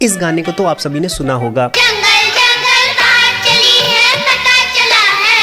इस गाने को तो आप सभी ने सुना होगा। जंगल जंगल बात चली है, पता चला है।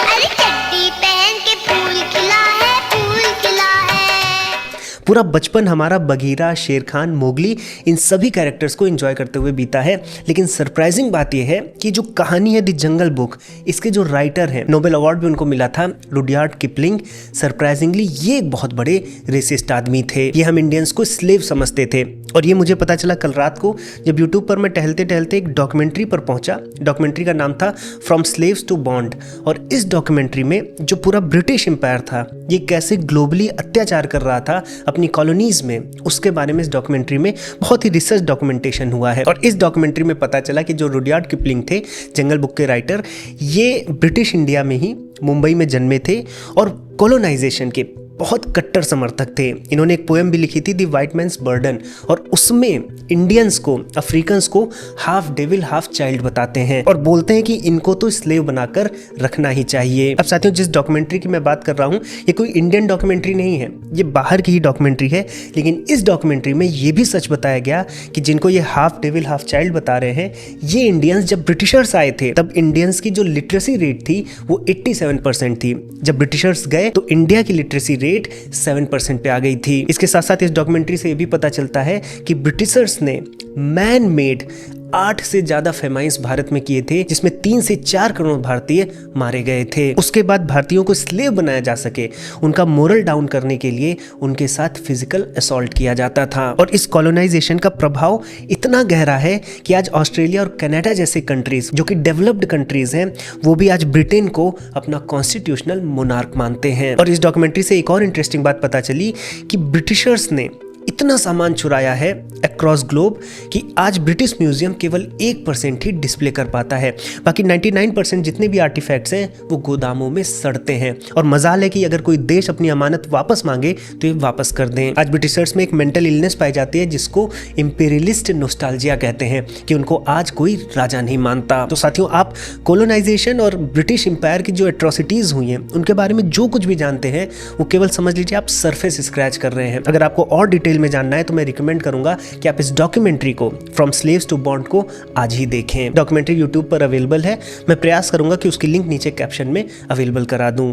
अरे चड्डी पहन के फूल खिला है, फूल खिला है। पूरा बचपन हमारा बगीरा, शेर खान, मोगली इन सभी कैरेक्टर्स को एंजॉय करते हुए बीता है। लेकिन सरप्राइजिंग बात यह है कि जो कहानी है द जंगल बुक, इसके जो राइटर हैं, नोबेल अवार्ड भी उनको मिला था, रुडयार्ड किपलिंग। सरप्राइजिंगली ये एक बहुत बड़े रेसिस्ट आदमी थे। ये हम इंडियंस को स्लेव समझते थे और ये मुझे पता चला कल रात को जब यूट्यूब पर मैं टहलते टहलते एक डॉक्यूमेंट्री पर पहुंचा। डॉक्यूमेंट्री का नाम था फ्रॉम स्लेव्स टू बॉन्ड। और इस डॉक्यूमेंट्री में जो पूरा ब्रिटिश एम्पायर था, ये कैसे ग्लोबली अत्याचार कर रहा था अपनी कॉलोनीज में, उसके बारे में इस डॉक्यूमेंट्री में बहुत ही रिसर्च डॉक्यूमेंटेशन हुआ है। और इस डॉक्यूमेंट्री में पता चला कि जो रुडयार्ड किपलिंग थे, जंगल बुक के राइटर, ये ब्रिटिश इंडिया में ही मुंबई में जन्मे थे और कॉलोनाइजेशन के बहुत कट्टर समर्थक थे। इन्होंने एक पोएम भी लिखी थी द वाइट मैन्स बर्डन, और उसमें इंडियंस को, अफ्रीकन्स को हाफ डेविल हाफ चाइल्ड बताते हैं और बोलते हैं कि इनको तो स्लेव बनाकर रखना ही चाहिए। अब साथियों, जिस डॉक्यूमेंट्री की मैं बात कर रहा हूँ, ये कोई इंडियन डॉक्यूमेंट्री नहीं है, ये बाहर की ही डॉक्यूमेंट्री है। लेकिन इस डॉक्यूमेंट्री में ये भी सच बताया गया कि जिनको ये हाफ डेविल हाफ चाइल्ड बता रहे हैं, ये इंडियंस जब ब्रिटिशर्स आए थे तब इंडियंस की जो लिटरेसी रेट थी वो 87% थी। जब ब्रिटिशर्स गए तो इंडिया की लिटरेसी रेट 7% पे आ गई थी। इसके साथ साथ इस डॉक्यूमेंट्री से ये भी पता चलता है कि ब्रिटिशर्स ने मैन मेड 8 से ज्यादा फेमाइन्स भारत में किए थे, जिसमें 3 से 4 करोड़ भारतीय मारे गए थे। उसके बाद भारतीयों को स्लेव बनाया जा सके, उनका मोरल डाउन करने के लिए उनके साथ फिजिकल असॉल्ट किया जाता था। और इस कॉलोनाइजेशन का प्रभाव इतना गहरा है कि आज ऑस्ट्रेलिया और कनाडा जैसे कंट्रीज, जो कि डेवलप्ड कंट्रीज हैं, वो भी आज ब्रिटेन को अपना कॉन्स्टिट्यूशनल मोनार्क मानते हैं। और इस डॉक्यूमेंट्री से एक और इंटरेस्टिंग बात पता चली कि ब्रिटिशर्स ने इतना सामान चुराया है अक्रॉस ग्लोब कि आज ब्रिटिश म्यूजियम केवल 1% ही डिस्प्ले कर पाता है। बाकी 99% जितने भी आर्टिफैक्ट्स हैं वो गोदामों में सड़ते हैं। और मजाल है कि अगर कोई देश अपनी अमानत वापस मांगे तो ये वापस कर दें। आज ब्रिटिशर्स में एक मेंटल इलनेस पाई जाती है जिसको इंपीरियलिस्ट नोस्टाल्जिया कहते हैं, कि उनको आज कोई राजा नहीं मानता। तो साथियों, आप कोलोनाइजेशन और ब्रिटिश एम्पायर की जो एट्रोसिटीज हुई हैं उनके बारे में जो कुछ भी जानते हैं वो केवल समझ लीजिए आप सरफेस स्क्रैच कर रहे हैं। अगर आपको और डिटेल में जानना है तो मैं रिकमेंड करूंगा कि आप इस डॉक्यूमेंट्री को फ्रॉम स्लेव्स टू बॉन्ड को आज ही देखें। डॉक्यूमेंट्री यूट्यूब पर अवेलेबल है। मैं प्रयास करूंगा कि उसकी लिंक नीचे कैप्शन में अवेलेबल करा दूं।